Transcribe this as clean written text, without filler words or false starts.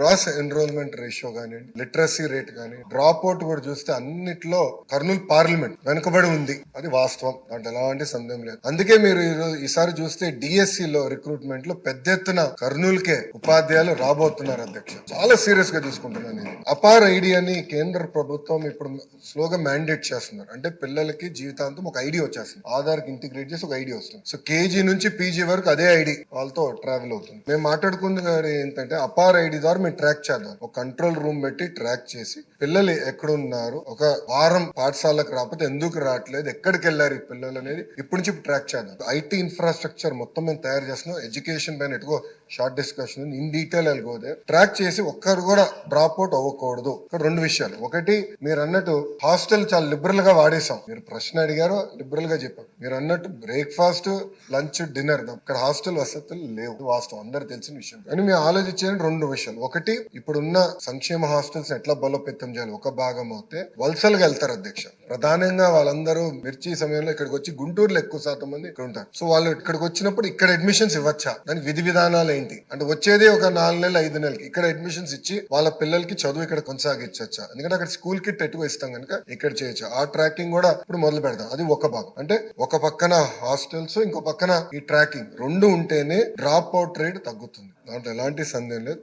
Gross enrolment ratio కానీ, literacy rate కానీ, drop out కూడా చూస్తే అన్నిట్లో కర్నూలు పార్లమెంట్ వెనుకబడి ఉంది. అది వాస్తవం, దాంట్లో ఎలాంటి సందేహం లేదు. అందుకే మీరు ఈసారి చూస్తే డిఎస్సి లో రిక్రూట్మెంట్ లో పెద్ద ఎత్తున కర్నూలుకే ఉపాధ్యాయులు రాబోతున్నారు అధ్యక్ష. చాలా సీరియస్ గా తీసుకుంటున్నాను ఇది. అపార్ ఐడి అని కేంద్ర ప్రభుత్వం ఇప్పుడు స్లోగా మ్యాండేట్ చేస్తున్నారు. అంటే పిల్లలకి జీవితాంతం ఒక ఐడి వచ్చేస్తుంది, ఆధార్ కి ఇంటిగ్రేట్ చేసి ఒక ఐడి వస్తుంది. సో కేజీ నుంచి పీజీ వరకు అదే ఐడి వాళ్ళతో ట్రావెల్ అవుతుంది. మేము మాట్లాడుకుంది ఏంటంటే అపార్ ఐడి ద్వారా మేము ట్రాక్ చేద్దాం. ఒక కంట్రోల్ రూమ్ పెట్టి ట్రాక్ చేసి పిల్లలు ఎక్కడున్నారు, ఒక వారం పాఠశాలకు రాకపోతే ఎందుకు రావట్లేదు, ఎక్కడికి వెళ్ళారు ఈ పిల్లలు అనేది ఇప్పటి నుంచి ట్రాక్ చేద్దాం. ఐటీ ఇన్ఫ్రాస్ట్రక్చర్ మొత్తం మేము తయారు చేస్తున్నాం. ఎడ్యుకేషన్ పైన ఎటుకో షార్ట్ డిస్కషన్ ఇన్ డీటెయిల్ వెళ్ళిపోతే ట్రాక్ చేసి ఒక్కరు కూడా డ్రాప్ అవుట్ అవ్వకూడదు. ఇక్కడ రెండు విషయాలు. ఒకటి, మీరు అన్నట్టు హాస్టల్ చాలా లిబరల్ గా వాడేసాం. మీరు ప్రశ్న అడిగారో లిబరల్ గా చెప్పారు. మీరు అన్నట్టు బ్రేక్ఫాస్ట్, లంచ్, డిన్నర్ ఇక్కడ హాస్టల్ వసతులు లేవు, వాస్తవం, అందరు తెలిసిన విషయం. కానీ మేము ఆలోచించిన రెండు విషయాలు. ఒకటి, ఇప్పుడున్న సంక్షేమ హాస్టల్స్ ఎట్లా బలోపేతం చేయాలి ఒక భాగం అవుతే వలసలుగా వెళ్తారు అధ్యక్ష. ప్రధానంగా వాళ్ళందరూ మిర్చి సమయంలో ఇక్కడికి వచ్చి గుంటూరులో ఎక్కువ శాతం మంది ఇక్కడ ఉంటారు. సో వాళ్ళు ఇక్కడికి వచ్చినప్పుడు ఇక్కడ అడ్మిషన్స్ ఇవ్వచ్చా, దానికి విధి విధానాలు ఏంటి అంటే వచ్చేది ఒక 4 నెలలు 5 నెలలకి ఇక్కడ అడ్మిషన్స్ ఇచ్చి వాళ్ళ పిల్లలకి చదువు ఇక్కడ కొనసాగించచ్చా, ఎందుకంటే అక్కడ స్కూల్ కిట్ ఎటువ ఇస్తాం కనుక ఇక్కడ చేయొచ్చు. ఆ ట్రాకింగ్ కూడా ఇప్పుడు మొదలు పెడతాం. అది ఒక భాగం. అంటే ఒక పక్కన హాస్టల్స్, ఇంకో పక్కన ఈ ట్రాకింగ్ రెండు ఉంటేనే డ్రాప్ అవుట్ రేట్ తగ్గుతుంది. దాంట్లో ఎలాంటి సందేహం లేదు.